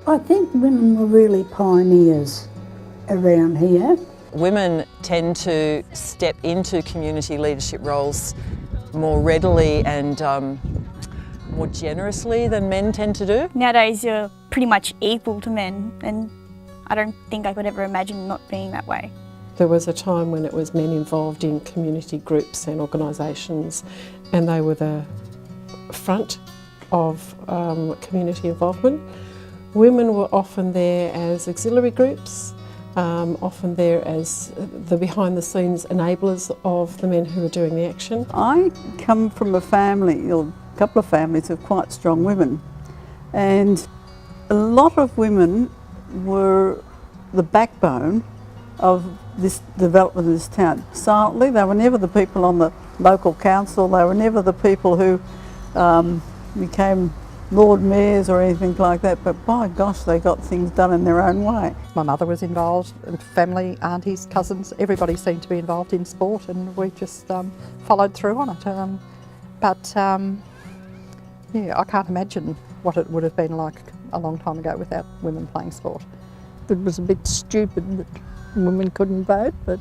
I think women were really pioneers around here. Women tend to step into community leadership roles more readily and more generously than men tend to do. Nowadays you're pretty much equal to men, and I don't think I could ever imagine not being that way. There was a time when it was men involved in community groups and organisations, and they were the front of community involvement. Women were often there as auxiliary groups, often there as the behind-the-scenes enablers of the men who were doing the action. I come from a family, or a couple of families, of quite strong women, and a lot of women were the backbone of this development of this town. Silently, they were never the people on the local council, they were never the people who became Lord Mayors or anything like that, but by gosh, they got things done in their own way. My mother was involved, and family, aunties, cousins, everybody seemed to be involved in sport, and we just followed through on it. Yeah, I can't imagine what it would have been like a long time ago without women playing sport. It was a bit stupid that women couldn't vote, but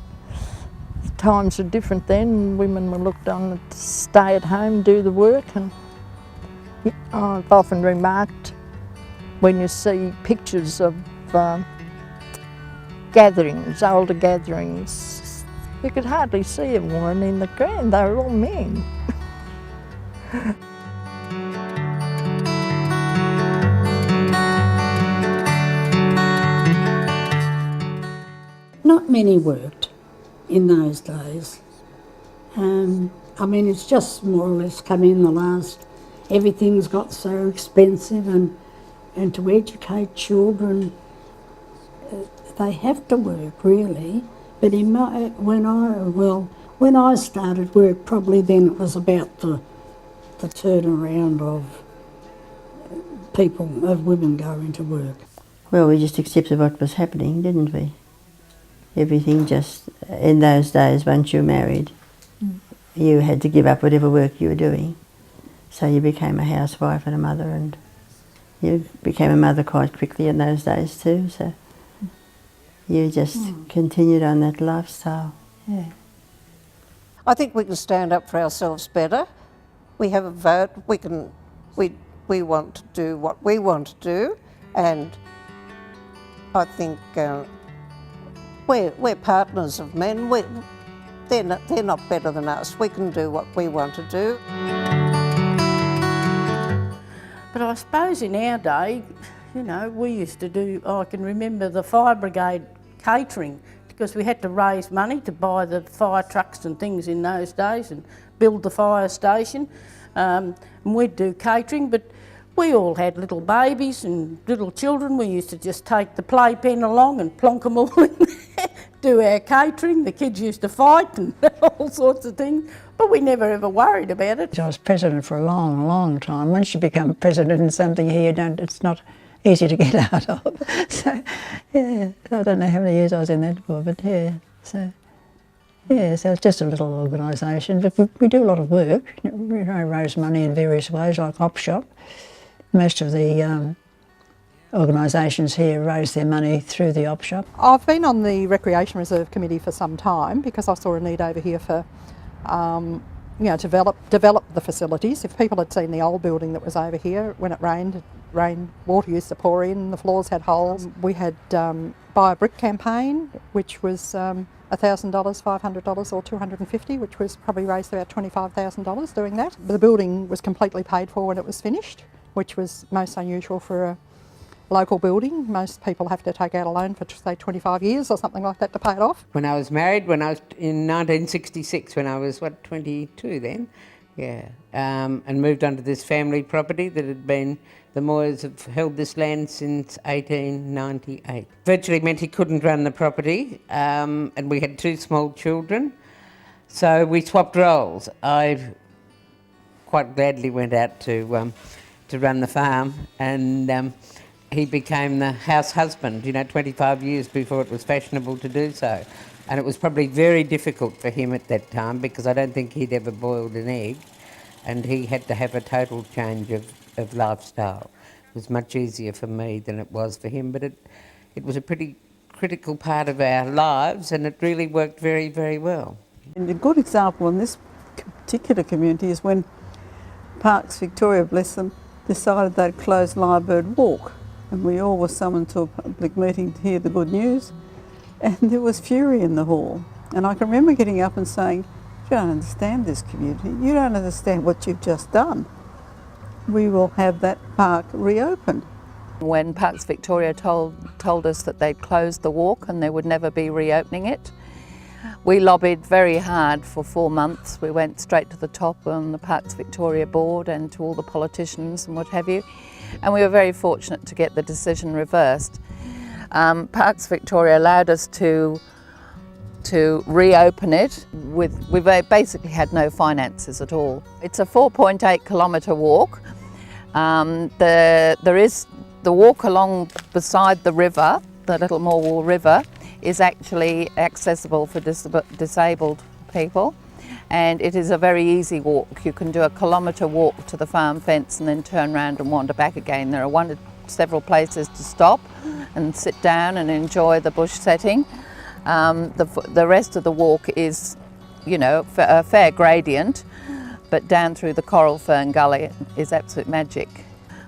times were different then. Women were looked on to stay at home, do the work, and I've often remarked when you see pictures of gatherings, older gatherings, you could hardly see a woman in the crowd, they were all men. Not many worked in those days. I mean, it's just more or less come in the last, everything's got so expensive, and to educate children, they have to work really. But when I started work, probably then it was about the turnaround of women going to work. Well, we just accepted what was happening, didn't we? Everything just, in those days, once you married, you had to give up whatever work you were doing. So you became a housewife and a mother, and you became a mother quite quickly in those days too, so you just continued on that lifestyle. Yeah. I think we can stand up for ourselves better. We have a vote, we want to do what we want to do, and I think we're partners of men. They're not better than us. We can do what we want to do. But I suppose in our day, you know, we used to do, I can remember the fire brigade catering, because we had to raise money to buy the fire trucks and things in those days and build the fire station. And we'd do catering, but we all had little babies and little children. We used to just take the playpen along and plonk them all in there, do our catering. The kids used to fight and all sorts of things, but we never ever worried about it. I was president for a long, long time. Once you become president in something here, it's not easy to get out of. So, yeah, I don't know how many years I was in that for, but yeah, so it's just a little organisation. But we do a lot of work, you know, raise money in various ways, like OpShop. Most of the organisations here raise their money through the OpShop. I've been on the Recreation Reserve Committee for some time because I saw a need over here for, you know, develop the facilities. If people had seen the old building that was over here, when it rained, water used to pour in, the floors had holes. We had Buy a Brick campaign, which was $1,000, $500 or $250, which was probably raised about $25,000 doing that. The building was completely paid for when it was finished, which was most unusual for a local building. Most people have to take out a loan for, say, 25 years or something like that to pay it off. When I was married, in 1966, when I was, 22 then, yeah, and moved onto this family property that had been, the Moyers have held this land since 1898. Virtually meant he couldn't run the property, and we had 2 small children, so we swapped roles. I quite gladly went out to run the farm, and he became the house husband, 25 years before it was fashionable to do so. And it was probably very difficult for him at that time because I don't think he'd ever boiled an egg, and he had to have a total change of lifestyle. was much easier for me than it was for him, but it was a pretty critical part of our lives, and it really worked very, very well. And a good example in this particular community is when Parks Victoria, bless them, decided they'd close Lyrebird Walk, and we all were summoned to a public meeting to hear the good news, and there was fury in the hall. And I can remember getting up and saying, "You don't understand this community, you don't understand what you've just done. We will have that park reopened." When Parks Victoria told us that they'd closed the walk and they would never be reopening it, we lobbied very hard for 4 months. We went straight to the top on the Parks Victoria board and to all the politicians and what have you, and we were very fortunate to get the decision reversed. Parks Victoria allowed us to reopen it. We basically had no finances at all. It's a 4.8 kilometre walk. There is the walk along beside the river, the Little Morwell River, is actually accessible for disabled people, and it is a very easy walk. You can do a kilometre walk to the farm fence and then turn around and wander back again. There are several places to stop and sit down and enjoy the bush setting. The rest of the walk is, you know, a fair gradient, but down through the Coral Fern Gully is absolute magic.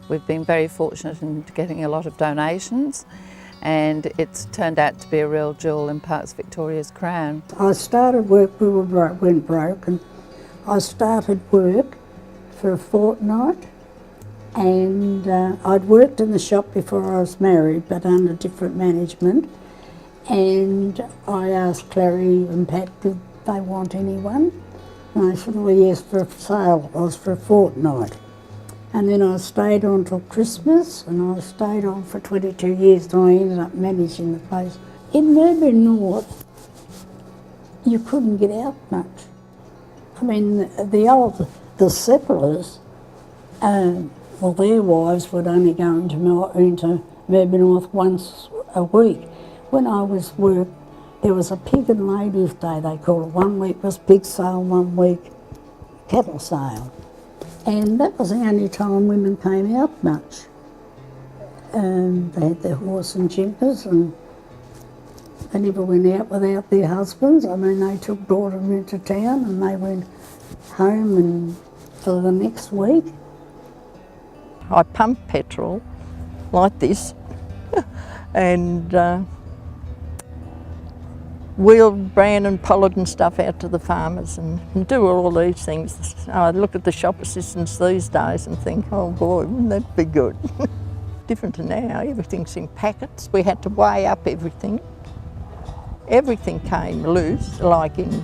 We've been very fortunate in getting a lot of donations, and it's turned out to be a real jewel in Parks Victoria's crown. I started work, went broke, and I started work for a fortnight, and I'd worked in the shop before I was married, but under different management, and I asked Clary and Pat, did they want anyone? And they said, well, yes, for sale. It was for a fortnight. And then I stayed on till Christmas, and I stayed on for 22 years, and I ended up managing the place. In Melbourne North, you couldn't get out much. I mean, the settlers, well, their wives would only go into Melbourne North once a week. When I was work, there was a pig and ladies' day, they called it. 1 week was pig sale, 1 week cattle sale. And that was the only time women came out much. They had their horse and jimpers, and they never went out without their husbands. I mean, they took daughter into town and they went home and for the next week. I pump petrol like this and wheel bran and pollen and stuff out to the farmers and do all these things. I look at the shop assistants these days and think, oh boy, wouldn't that be good? Different to now, everything's in packets. We had to weigh up everything. Everything came loose, like in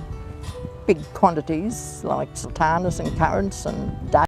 big quantities, like sultanas and currants and dates.